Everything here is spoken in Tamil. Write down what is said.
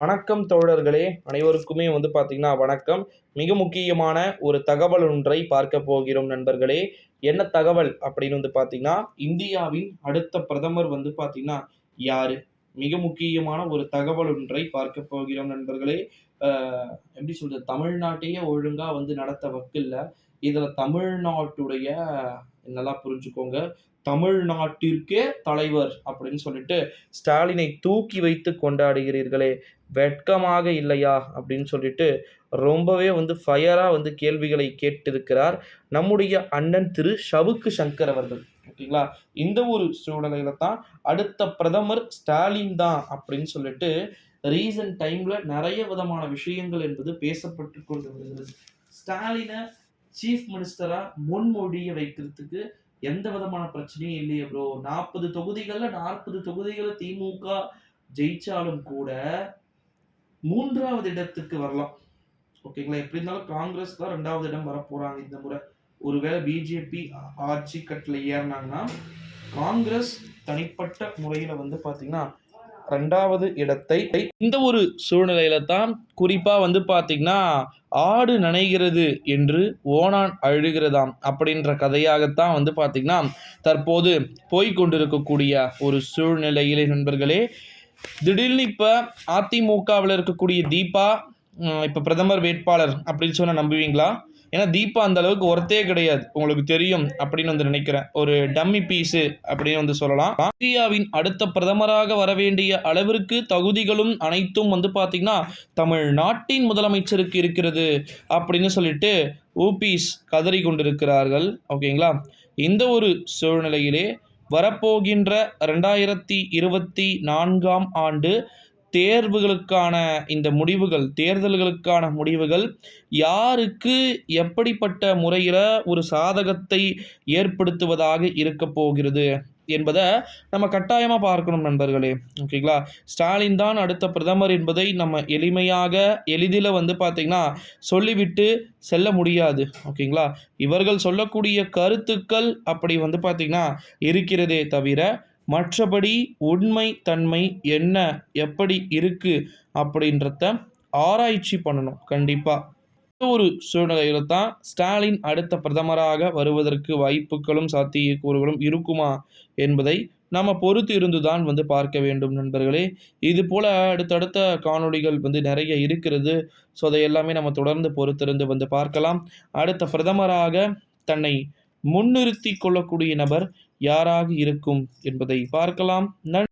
வணக்கம் தோழர்களே, அனைவருக்குமே பார்த்தீங்கன்னா வணக்கம். மிக முக்கியமான ஒரு தகவல் ஒன்றை பார்க்க போகிறோம் நண்பர்களே. என்ன தகவல் அப்படின்னு பார்த்தீங்கன்னா, இந்தியாவின் அடுத்த பிரதமர் பார்த்தீங்கன்னா யாரு? மிக முக்கியமான ஒரு தகவல் ஒன்றை பார்க்க போகிறோம் நண்பர்களே. அ எப்படி சொல்றது? தமிழ்நாட்டையே ஒழுங்கா நடத்த வக்கில்ல. இதுல தமிழ்நாட்டுடைய நல்லா புரிஞ்சுக்கோங்க. தமிழ்நாட்டிற்கே தலைவர் அப்படின்னு சொல்லிட்டு ஸ்டாலினை தூக்கி வைத்து கொண்டாடுகிறீர்களே! வெட்கமாக இல்லையா? அப்படின்னு சொல்லிட்டு ரொம்பவே ஃபயரா கேள்விகளை கேட்டிருக்கிறார். நம்முடைய அண்ணன் திரு சவுக்கு சங்கர் அவர்கள். ஓகேங்களா? இந்த ஒரு சூழ்நிலையில தான் அடுத்த பிரதமர் ஸ்டாலின் தான் அப்படின்னு சொல்லிட்டு ரீசன்ட் டைம்ல நெறைய விதமான விஷயங்கள் என்பது பேசப்பட்டுக் கொண்டு வருகிறது. ஸ்டாலின சீஃப் மினிஸ்டரா முன்மொழிய வைக்கிறதுக்கு எந்த விதமான பிரச்சனையும் இல்லையே ப்ரோ. 40 தொகுதிகள்ல 40 தொகுதிகள திமுக ஜெயிச்சாலும் கூட 3வது இடத்துக்கு வரலாம். ஓகேங்களா? எப்படி இருந்தாலும் காங்கிரஸ் தான் 2வது இடம் வரப்போறாங்க இந்த முறை. ஒருவேளை பிஜேபி ஆட்சி கட்டில ஏறுனாங்கன்னா, காங்கிரஸ் தனிப்பட்ட முறையில பார்த்தீங்கன்னா 2வது இடத்தை இந்த ஒரு சூழ்நிலையில தான் குறிப்பா பார்த்தீங்கன்னா, ஆடு நனைகிறது என்று ஓணான் அழுகிறதாம் அப்படின்ற கதையாகத்தான் பார்த்தீங்கன்னா, தற்போது போய்க் கொண்டிருக்கக்கூடிய ஒரு சூழ்நிலையிலே நண்பர்களே, திடீர்னு இப்ப அதிமுகவில் இருக்கக்கூடிய தீபா இப்ப பிரதமர் வேட்பாளர் அப்படின்னு சொன்னா நம்புவீங்களா? ஏன்னா தீபா அந்த அளவுக்கு ஒர்த்தே கிடையாது. உங்களுக்கு தெரியும் அப்படின்னு நினைக்கிறேன். ஒரு டம்மி பீஸு அப்படின்னு சொல்லலாம். இந்தியாவின் அடுத்த பிரதமராக வரவேண்டிய அளவிற்கு தகுதிகளும் அனைத்தும் பார்த்தீங்கன்னா, தமிழ்நாட்டின் முதலமைச்சருக்கு இருக்கிறது அப்படின்னு சொல்லிட்டு ஊபிஸ் கதறி கொண்டிருக்கிறார்கள். ஓகேங்களா? இந்த ஒரு சூழ்நிலையிலே வரப்போகின்ற 2024ஆம் ஆண்டு தேர்வுகளுக்கான இந்த முடிவுகள், தேர்தல்களுக்கான முடிவுகள் யாருக்கு எப்படிப்பட்ட முறையில ஒரு சாதகத்தை ஏற்படுத்துவதாக இருக்கப் போகிறது என்பத நம்ம கட்டாயமா பார்க்கணும் நண்பர்களே. ஓகேங்களா? ஸ்டாலின் தான் அடுத்த பிரதமர் என்பதை நம்ம எளிமையாக எளிதில பார்த்தீங்கன்னா, சொல்லிவிட்டு செல்ல முடியாது. ஓகேங்களா? இவர்கள் சொல்லக்கூடிய கருத்துக்கள் அப்படி பார்த்தீங்கன்னா இருக்கிறதே தவிர, மற்றபடி உண்மை தன்மை என்ன, எப்படி இருக்கு அப்படின்றத ஆராய்ச்சி பண்ணணும் கண்டிப்பா. இந்த ஒரு சூழ்நிலையில தான் ஸ்டாலின் அடுத்த பிரதமராக வருவதற்கு வாய்ப்புகளும், சாத்தியக்கூறுகளும் இருக்குமா என்பதை நம்ம பொறுத்து இருந்து தான் பார்க்க வேண்டும் நண்பர்களே. இது போல அடுத்தடுத்த காணொளிகள் நெறைய இருக்கிறது. ஸோ, அதை எல்லாமே நம்ம தொடர்ந்து பொறுத்திருந்து பார்க்கலாம். அடுத்த பிரதமராக தன்னை முன்னிறுத்திக் கொள்ளக்கூடிய நபர் யாராக இருக்கும் என்பதை பார்க்கலாம்.